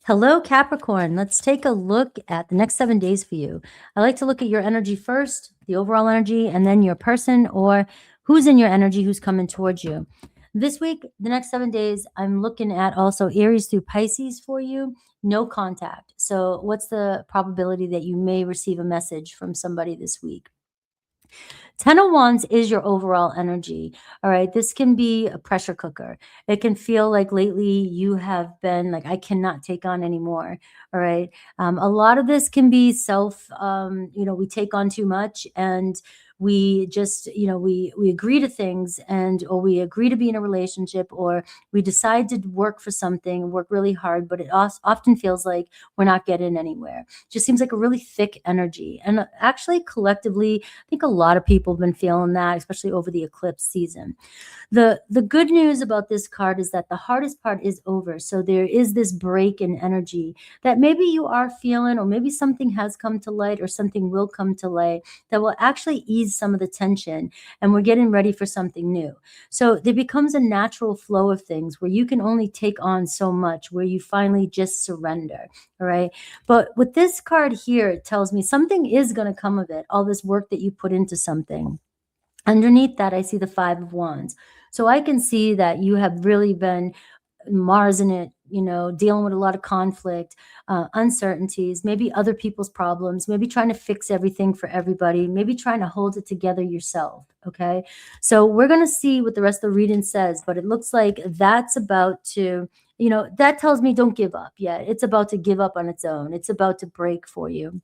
Hello, Capricorn. Let's take a look at the next 7 days for you. I like to look at your energy first, the overall energy, and then your person or who's in your energy, who's coming towards you. This week, the next 7 days, I'm looking at also Aries through Pisces for you. No contact. So, what's the probability that you may receive a message from somebody this week? 10 of Wands is your overall energy. All right. This can be a pressure cooker. It can feel like lately you have been like, I cannot take on anymore. All right. A lot of this can be we take on too much and we just, we agree to things or we agree to be in a relationship or we decide to work for something, work really hard, but it often feels like we're not getting anywhere. Just seems like a really thick energy. And actually, collectively, I think a lot of people have been feeling that, especially over the eclipse season. The good news about this card is that the hardest part is over. So there is this break in energy that maybe you are feeling, or maybe something has come to light or something will come to light that will actually ease some of the tension, and we're getting ready for something new. So there becomes a natural flow of things where you can only take on so much, where you finally just surrender. All right. But with this card here, it tells me something is going to come of it, all this work that you put into something. Underneath that, I see the Five of Wands. So I can see that you have really been Mars in it, dealing with a lot of conflict, uncertainties, maybe other people's problems, maybe trying to fix everything for everybody, maybe trying to hold it together yourself. Okay. So we're going to see what the rest of the reading says, but it looks like that's about to, that tells me don't give up yet. It's about to give up on its own. It's about to break for you.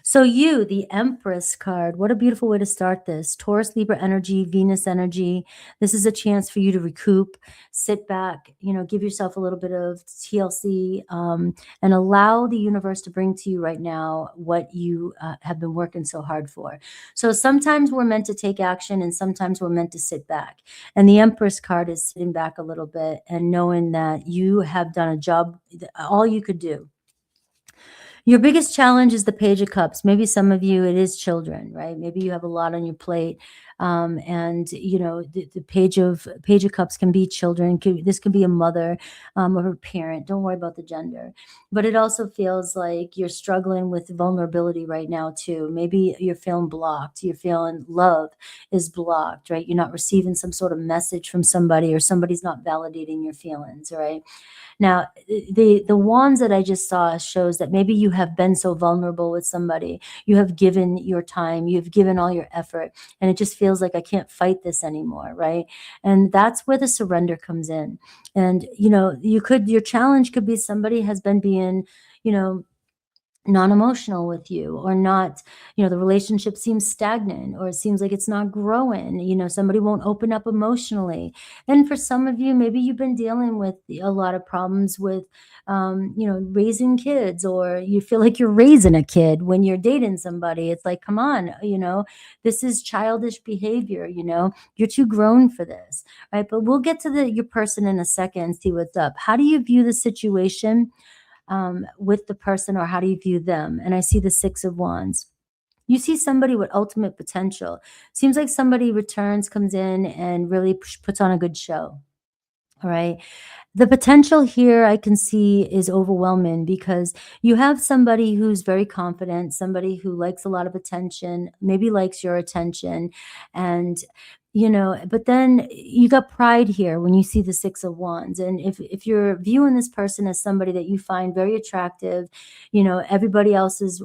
So you, the Empress card, what a beautiful way to start this. Taurus, Libra energy, Venus energy. This is a chance for you to recoup, sit back, give yourself a little bit of TLC, and allow the universe to bring to you right now what you have been working so hard for. So sometimes we're meant to take action and sometimes we're meant to sit back. And the Empress card is sitting back a little bit and knowing that you have done a job, all you could do. Your biggest challenge is the Page of Cups. Maybe some of you, it is children, right? Maybe you have a lot on your plate. And the Page of Cups can be children. This could be a mother or a parent. Don't worry about the gender. But it also feels like you're struggling with vulnerability right now too. Maybe you're feeling blocked. You're feeling love is blocked, right? You're not receiving some sort of message from somebody, or somebody's not validating your feelings, right? Now, the wands that I just saw shows that maybe you have been so vulnerable with somebody. You have given your time, you've given all your effort, and it just feels like I can't fight this anymore, right? And that's where the surrender comes in. And your challenge could be somebody has been being, non-emotional with you, or not, the relationship seems stagnant, or it seems like it's not growing. Somebody won't open up emotionally. And for some of you, maybe you've been dealing with a lot of problems with raising kids, or you feel like you're raising a kid when you're dating somebody. It's like, come on, this is childish behavior. You're too grown for this, right? But we'll get to your person in a second and see what's up. How do you view the situation with the person, or how do you view them? And I see the Six of Wands. You see somebody with ultimate potential. Seems like somebody returns, comes in, and really puts on a good show. All right. The potential here I can see is overwhelming, because you have somebody who's very confident, somebody who likes a lot of attention, maybe likes your attention. And but then you got pride here when you see the Six of Wands. And if you're viewing this person as somebody that you find very attractive, everybody else is,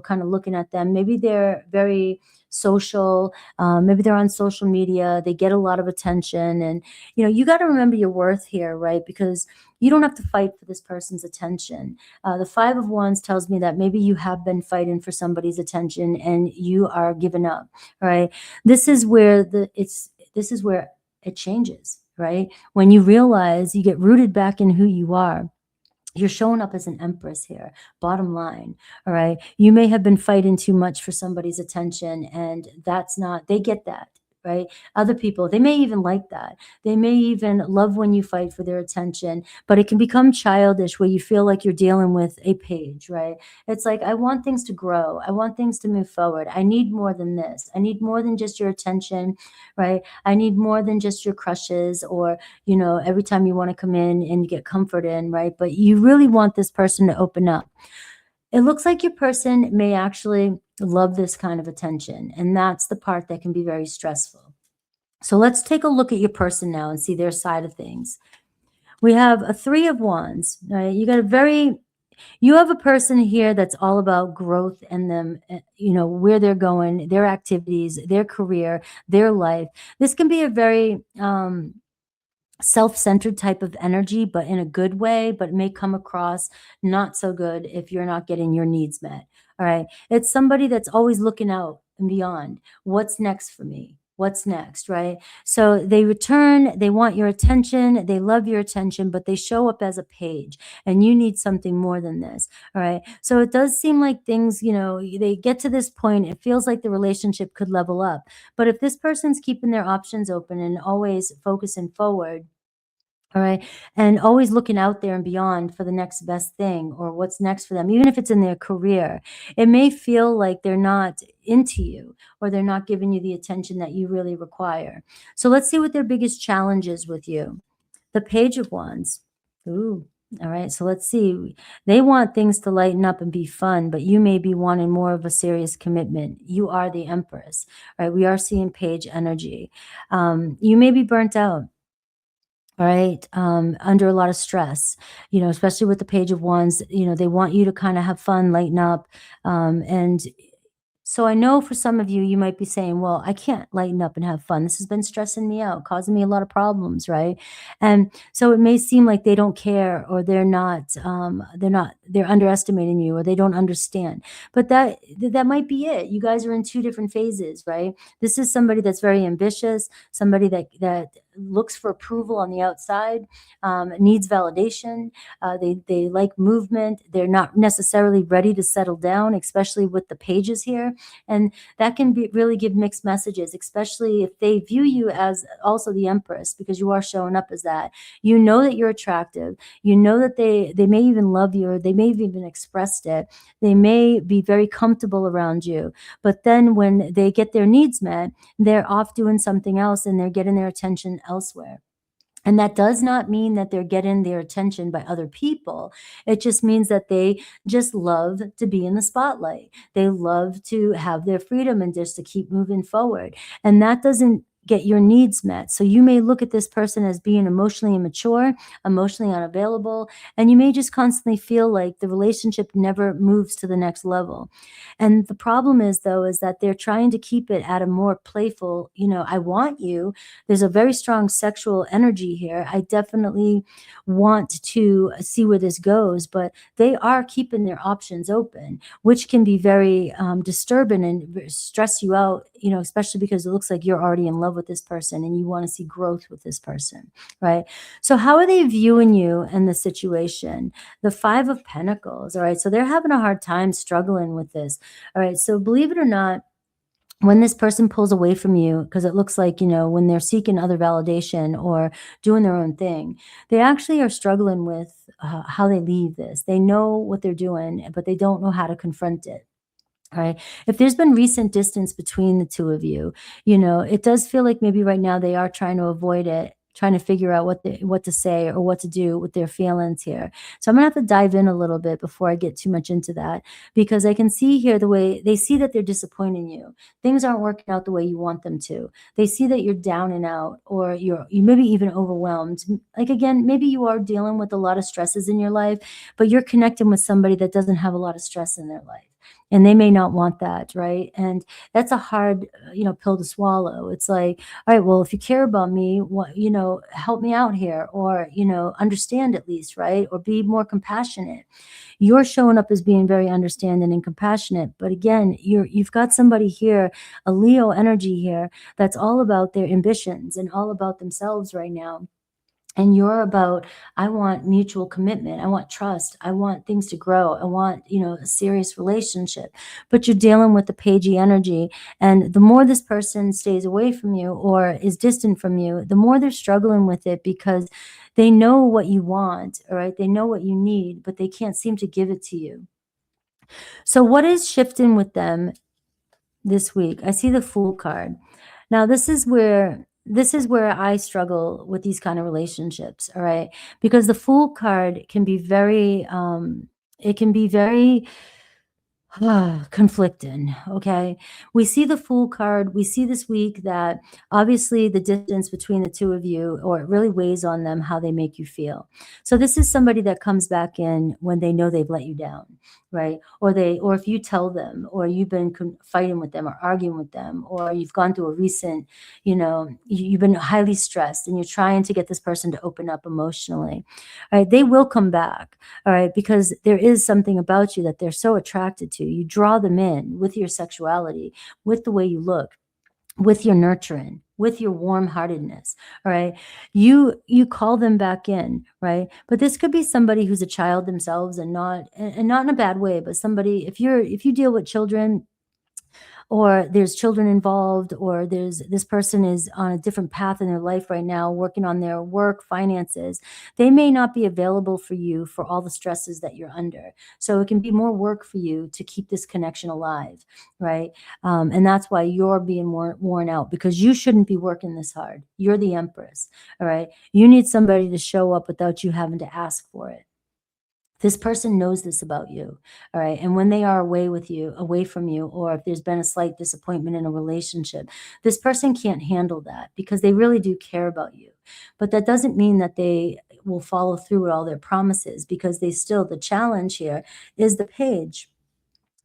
kind of looking at them. Maybe they're very social. Maybe they're on social media. They get a lot of attention. And, you got to remember your worth here, right? Because you don't have to fight for this person's attention. The Five of Wands tells me that maybe you have been fighting for somebody's attention and you are giving up, right? This is where it changes, right? When you realize, you get rooted back in who you are. You're showing up as an empress here, bottom line. All right. You may have been fighting too much for somebody's attention, and they get that. right? Other people, they may even like that. They may even love when you fight for their attention, but it can become childish where you feel like you're dealing with a page, right? It's like, I want things to grow. I want things to move forward. I need more than this. I need more than just your attention, right? I need more than just your crushes or, every time you want to come in and get comfort in, right? But you really want this person to open up. It looks like your person may actually love this kind of attention, and that's the part that can be very stressful. So let's take a look at your person now and see their side of things. We have a 3 of Wands, right? You have a person here that's all about growth and them, where they're going, their activities, their career, their life. This can be a very self-centered type of energy, but in a good way, but it may come across not so good if you're not getting your needs met. All right. It's somebody that's always looking out and beyond. What's next for me? What's next, right? So they want your attention, they love your attention, but they show up as a page, and you need something more than this. All right. So it does seem like things, they get to this point, it feels like the relationship could level up. But if this person's keeping their options open and always focusing forward, all right. And always looking out there and beyond for the next best thing or what's next for them, even if it's in their career, it may feel like they're not into you or they're not giving you the attention that you really require. So let's see what their biggest challenge is with you. The Page of Wands. Ooh. All right. So let's see. They want things to lighten up and be fun, but you may be wanting more of a serious commitment. You are the Empress, right? We are seeing page energy. You may be burnt out. All right. Under a lot of stress, especially with the Page of Wands, they want you to kind of have fun, lighten up. And so I know for some of you, you might be saying, well, I can't lighten up and have fun. This has been stressing me out, causing me a lot of problems, right? And so it may seem like they don't care or they're underestimating you or they don't understand. But that might be it. You guys are in 2 different phases, right? This is somebody that's very ambitious, somebody that looks for approval on the outside, needs validation. They like movement. They're not necessarily ready to settle down, especially with the pages here. And that can really give mixed messages, especially if they view you as also the Empress, because you are showing up as that. You know that you're attractive. You know that they may even love you, or they may have even expressed it. They may be very comfortable around you. But then when they get their needs met, they're off doing something else and they're getting their attention elsewhere. And that does not mean that they're getting their attention by other people. It just means that they just love to be in the spotlight. They love to have their freedom and just to keep moving forward. And that doesn't get your needs met. So you may look at this person as being emotionally immature, emotionally unavailable, and you may just constantly feel like the relationship never moves to the next level. And the problem is, though, is that they're trying to keep it at a more playful, I want you. There's a very strong sexual energy here. I definitely want to see where this goes, but they are keeping their options open, which can be very disturbing and stress you out, especially because it looks like you're already in love with this person and you want to see growth with this person, right? So how are they viewing you in the situation? The 5 of Pentacles, all right? So they're having a hard time struggling with this, all right? So believe it or not, when this person pulls away from you, because it looks like, when they're seeking other validation or doing their own thing, they actually are struggling with how they leave this. They know what they're doing, but they don't know how to confront it. All right. If there's been recent distance between the 2 of you, it does feel like maybe right now they are trying to avoid it, trying to figure out what to say or what to do with their feelings here. So I'm gonna have to dive in a little bit before I get too much into that, because I can see here the way they see that they're disappointing you. Things aren't working out the way you want them to. They see that you're down and out, or you maybe even overwhelmed. Like, again, maybe you are dealing with a lot of stresses in your life, but you're connecting with somebody that doesn't have a lot of stress in their life. And they may not want that, right? And that's a hard, pill to swallow. It's like, all right, well, if you care about me, help me out here, or, understand at least, right? Or be more compassionate. You're showing up as being very understanding and compassionate. But again, you've got somebody here, a Leo energy here, that's all about their ambitions and all about themselves right now. And you're about, I want mutual commitment. I want trust. I want things to grow. I want, a serious relationship. But you're dealing with the pagey energy. And the more this person stays away from you or is distant from you, the more they're struggling with it because they know what you want, all right? They know what you need, but they can't seem to give it to you. So what is shifting with them this week? I see the Fool card. Now this is where I struggle with these kind of relationships, all right? Because the Fool card can be very it can be very conflicting. Okay. We see the Fool card. We see this week that obviously the distance between the two of you, or it really weighs on them how they make you feel. So this is somebody that comes back in when they know they've let you down, right? Or if you tell them, or you've been fighting with them or arguing with them, or you've gone through a recent, you've been highly stressed and you're trying to get this person to open up emotionally, right? They will come back. All right, because there is something about you that they're so attracted to. You draw them in with your sexuality, with the way you look, with your nurturing, with your warm-heartedness. All right, you call them back in, right? But this could be somebody who's a child themselves, and not in a bad way, but somebody, if you deal with children, or there's children involved, or this person is on a different path in their life right now, working on their work, finances, they may not be available for you for all the stresses that you're under. So it can be more work for you to keep this connection alive, right? And that's why you're being worn out, because you shouldn't be working this hard. You're the empress, all right? You need somebody to show up without you having to ask for it. This person knows this about you, all right? And when they are away from you, or if there's been a slight disappointment in a relationship, this person can't handle that because they really do care about you. But that doesn't mean that they will follow through with all their promises, because the challenge here is the page.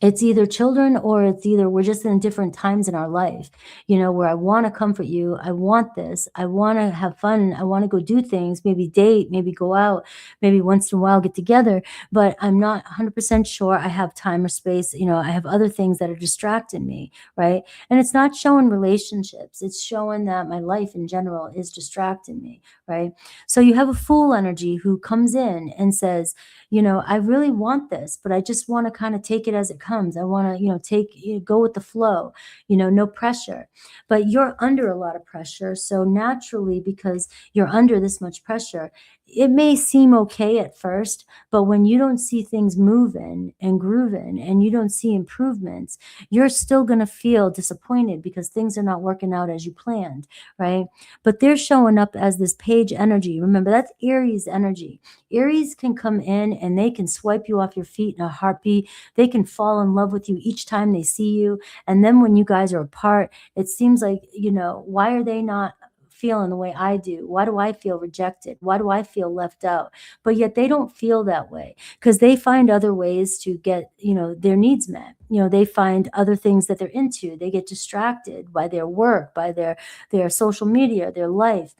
It's either children, or it's either we're just in different times in our life, where I want to comfort you. I want this. I want to have fun. I want to go do things, maybe date, maybe go out, maybe once in a while get together. But I'm not 100% sure I have time or space. I have other things that are distracting me, right? And it's not showing relationships. It's showing that my life in general is distracting me, right? So you have a Fool energy who comes in and says, I really want this, but I just want to kind of take it as it comes. I want to, go with the flow, no pressure. But you're under a lot of pressure. So naturally, because you're under this much pressure, it may seem okay at first, but when you don't see things moving and grooving, and you don't see improvements, you're still going to feel disappointed because things are not working out as you planned, right? But they're showing up as this page energy. Remember, that's Aries energy. Aries can come in and they can swipe you off your feet in a heartbeat. They can fall in love with you each time they see you. And then when you guys are apart, it seems like, why are they not feeling the way I do? Why do I feel rejected? Why do I feel left out? But yet they don't feel that way, because they find other ways to get, their needs met. They find other things that they're into. They get distracted by their work, by their social media, their life.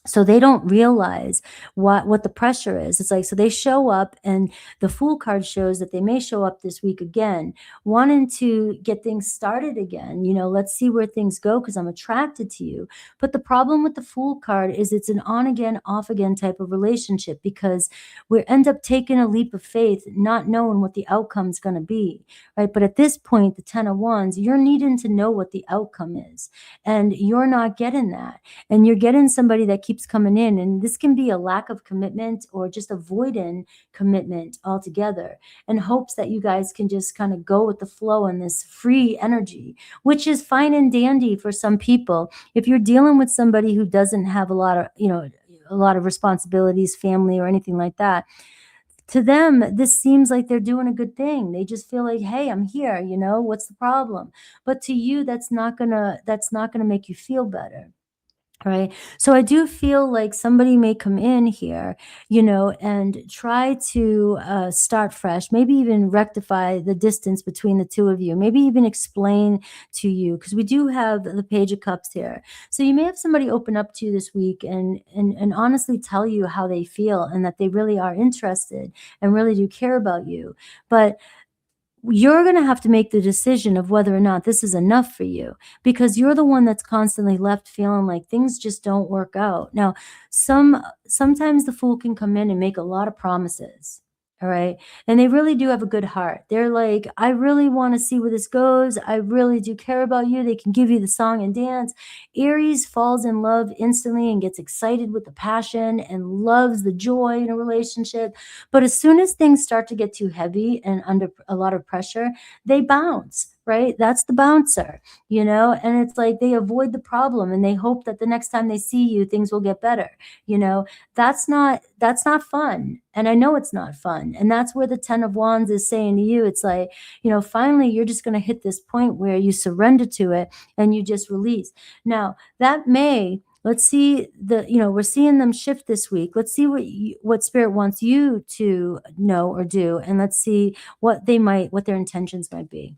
So they don't realize what the pressure is. It's like, so they show up, and the Fool card shows that they may show up this week again, wanting to get things started again. Let's see where things go, because I'm attracted to you. But the problem with the Fool card is it's an on again, off again type of relationship, because we end up taking a leap of faith, not knowing what the outcome's going to be, right? But at this point, the 10 of Wands, you're needing to know what the outcome is, and you're not getting that. And you're getting somebody that keeps coming in, and this can be a lack of commitment, or just avoiding commitment altogether, in hopes that you guys can just kind of go with the flow in this free energy, which is fine and dandy for some people. If you're dealing with somebody who doesn't have a lot of responsibilities, family, or anything like that, to them, this seems like they're doing a good thing. They just feel like, hey, I'm here, what's the problem? But to you, that's not gonna make you feel better. Right. So I do feel like somebody may come in here, and try to start fresh, maybe even rectify the distance between the two of you, maybe even explain to you, because we do have the Page of Cups here. So you may have somebody open up to you this week, and honestly tell you how they feel, and that they really are interested and really do care about you. But you're going to have to make the decision of whether or not this is enough for you, because you're the one that's constantly left feeling like things just don't work out. Now, sometimes the fool can come in and make a lot of promises. All right. And they really do have a good heart. They're like, I really want to see where this goes. I really do care about you. They can give you the song and dance. Aries falls in love instantly and gets excited with the passion and loves the joy in a relationship. But as soon as things start to get too heavy and under a lot of pressure, they bounce, right? That's the bouncer, and it's like they avoid the problem and they hope that the next time they see you, things will get better. That's not fun. And I know it's not fun. And that's where the 10 of Wands is saying to you, it's like, finally you're just going to hit this point where you surrender to it and you just release. Now, let's see we're seeing them shift this week. Let's see what Spirit wants you to know or do. And let's see what their intentions might be.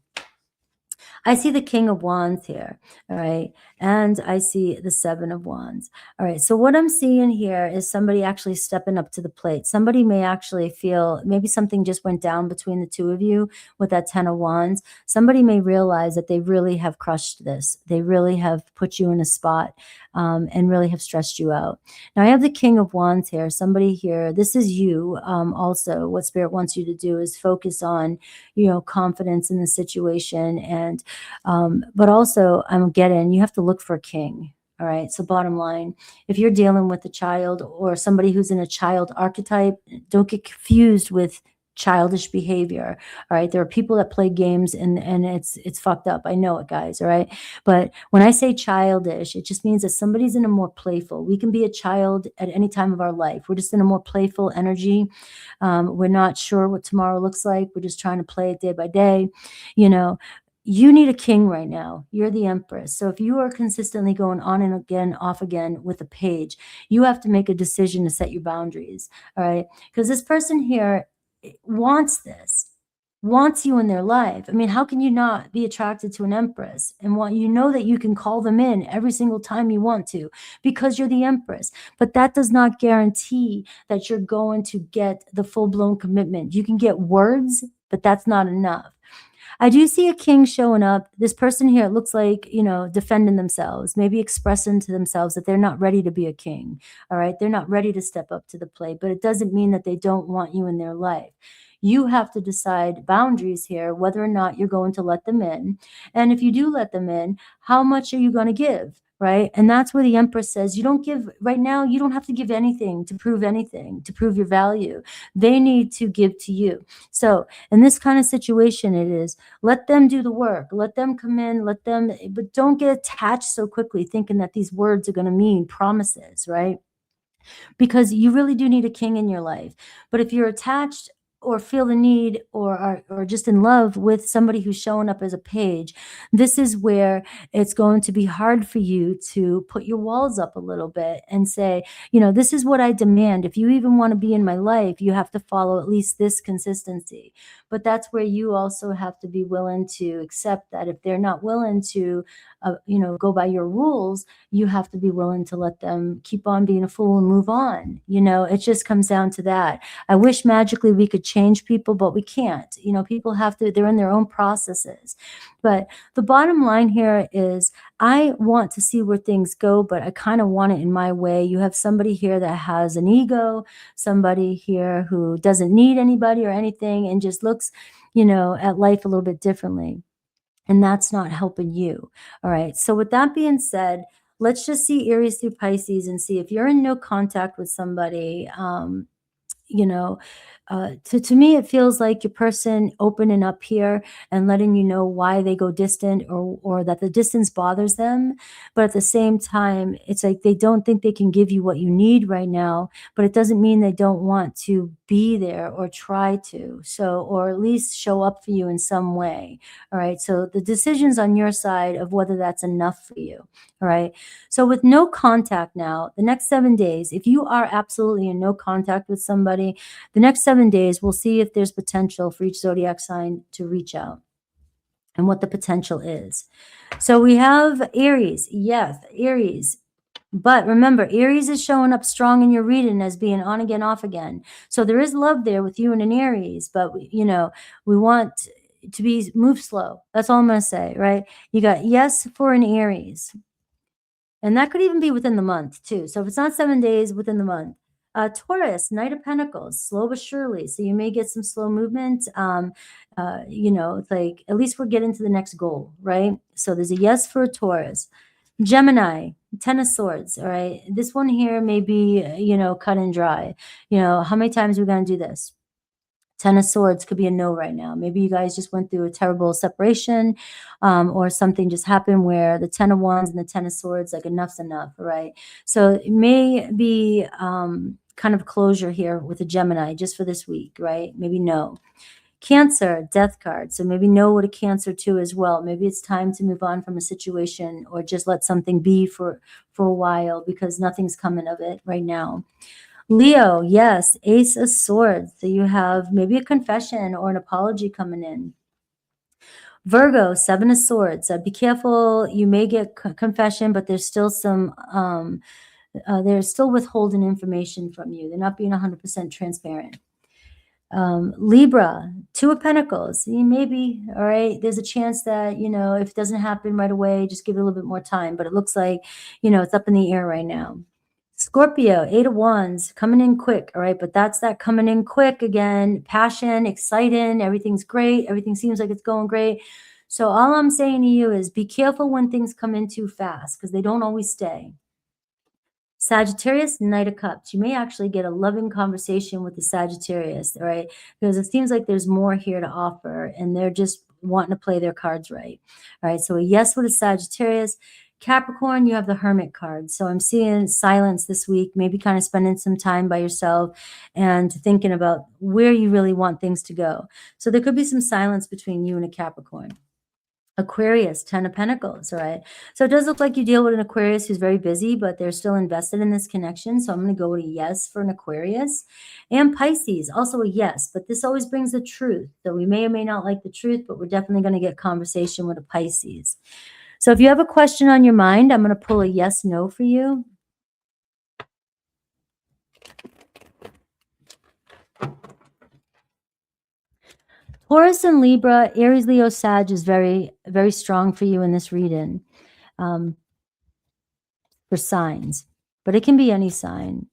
I see the King of Wands here, all right? And I see the 7 of Wands. All right, so what I'm seeing here is somebody actually stepping up to the plate. Somebody may actually feel maybe something just went down between the two of you with that 10 of Wands. Somebody may realize that they really have crushed this. They really have put you in a spot and really have stressed you out. Now, I have the King of Wands here. Somebody here, this is you also. What Spirit wants you to do is focus on, confidence in the situation. And but also I'm getting, you have to look for a king. All right. So bottom line, if you're dealing with a child or somebody who's in a child archetype, don't get confused with childish behavior. All right. There are people that play games and it's fucked up. I know it, guys. All right. But when I say childish, it just means that somebody's in a more playful. We can be a child at any time of our life. We're just in a more playful energy. We're not sure what tomorrow looks like. We're just trying to play it day by day. You need a king right now. You're the empress. So if you are consistently going on and again, off again with a page, you have to make a decision to set your boundaries. All right. Because this person here wants you in their life. I mean, how can you not be attracted to an empress and that you can call them in every single time you want to because you're the empress? But that does not guarantee that you're going to get the full-blown commitment. You can get words, but that's not enough. I do see a king showing up. This person here, it looks like, defending themselves, maybe expressing to themselves that they're not ready to be a king. All right. They're not ready to step up to the plate, but it doesn't mean that they don't want you in their life. You have to decide boundaries here, whether or not you're going to let them in. And if you do let them in, how much are you going to give? Right. And that's where the Empress says, you don't give right now. You don't have to give anything, to prove your value. They need to give to you. So in this kind of situation, it is let them do the work, let them come in, but don't get attached so quickly thinking that these words are going to mean promises. Right. Because you really do need a king in your life. But if you're attached or feel the need or just in love with somebody who's showing up as a page, this is where it's going to be hard for you to put your walls up a little bit and say, this is what I demand. If you even want to be in my life, you have to follow at least this consistency. But that's where you also have to be willing to accept that if they're not willing to, go by your rules, you have to be willing to let them keep on being a fool and move on. It just comes down to that. I wish magically we could change people, but we can't. People they're in their own processes. But the bottom line here is I want to see where things go, but I kind of want it in my way. You have somebody here that has an ego, somebody here who doesn't need anybody or anything and just looks, at life a little bit differently. And that's not helping you. All right. So with that being said, let's just see Aries through Pisces and see if you're in no contact with somebody, to me, it feels like your person opening up here and letting you know why they go distant or that the distance bothers them. But at the same time, it's like they don't think they can give you what you need right now, but it doesn't mean they don't want to be there or try to. So, or at least show up for you in some way. All right. So the decision's on your side of whether that's enough for you. All right. So with no contact now, the next 7 days, if you are absolutely in no contact with somebody, the next 7 days, we'll see if there's potential for each zodiac sign to reach out and what the potential is. So we have Aries. Yes, Aries. But remember, Aries is showing up strong in your reading as being on again, off again. So there is love there with you and an Aries, but we want, move slow. That's all I'm going to say, right? You got yes for an Aries. And that could even be within the month too. So if it's not 7 days, within the month. Taurus, Knight of Pentacles, slow but surely. So you may get some slow movement. You know, it's like at least we're getting to the next goal, right? So there's a yes for a Taurus. Gemini, Ten of Swords, all right? This one here may be, you know, cut and dry. You know, how many times are we going to do this? Ten of Swords could be a no right now. Maybe you guys just went through a terrible separation, or something just happened where the Ten of Wands and the Ten of Swords, like enough's enough, right? So it may be kind of closure here with a Gemini just for this week, right? Maybe no. Cancer, Death card. So maybe no with a Cancer too as well. Maybe it's time to move on from a situation or just let something be for a while because nothing's coming of it right now. Leo, yes, Ace of Swords. So you have maybe a confession or an apology coming in. Virgo, Seven of Swords. Be careful. You may get confession, but there's still some, they're still withholding information from you. They're not being 100% transparent. Libra, Two of Pentacles. Maybe, all right, there's a chance that, you know, if it doesn't happen right away, just give it a little bit more time. But it looks like, you know, it's up in the air right now. Scorpio, Eight of Wands, coming in quick, all right? But that's that coming in quick again, passion, exciting, everything's great, everything seems like it's going great. So all I'm saying to you is be careful when things come in too fast because they don't always stay. Sagittarius, Knight of Cups. You may actually get a loving conversation with the Sagittarius, all right? Because it seems like there's more here to offer and they're just wanting to play their cards right. All right, so a yes with a Sagittarius. Capricorn, you have the Hermit card. So I'm seeing silence this week, maybe kind of spending some time by yourself and thinking about where you really want things to go. So there could be some silence between you and a Capricorn. Aquarius, Ten of Pentacles, all right? So it does look like you deal with an Aquarius who's very busy, but they're still invested in this connection. So I'm going to go with a yes for an Aquarius. And Pisces, also a yes, but this always brings the truth. So we may or may not like the truth, but we're definitely going to get conversation with a Pisces. So if you have a question on your mind, I'm going to pull a yes, no for you. Taurus and Libra, Aries, Leo, Sag is very, very strong for you in this reading, for signs, but it can be any sign.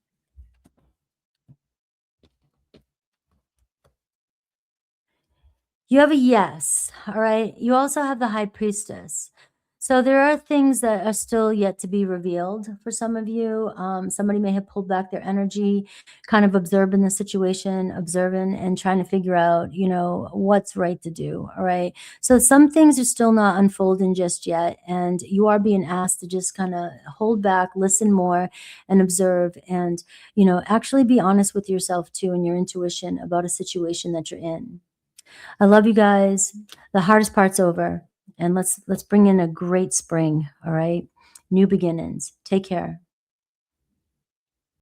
You have a yes, all right? You also have the High Priestess. So there are things that are still yet to be revealed for some of you. Somebody may have pulled back their energy, kind of observing the situation, observing and trying to figure out, you know, what's right to do, all right? So some things are still not unfolding just yet, and you are being asked to just kind of hold back, listen more, and observe, and, you know, actually be honest with yourself too and your intuition about a situation that you're in. I love you guys. The hardest part's over. And let's bring in a great spring, all right? New beginnings. Take care.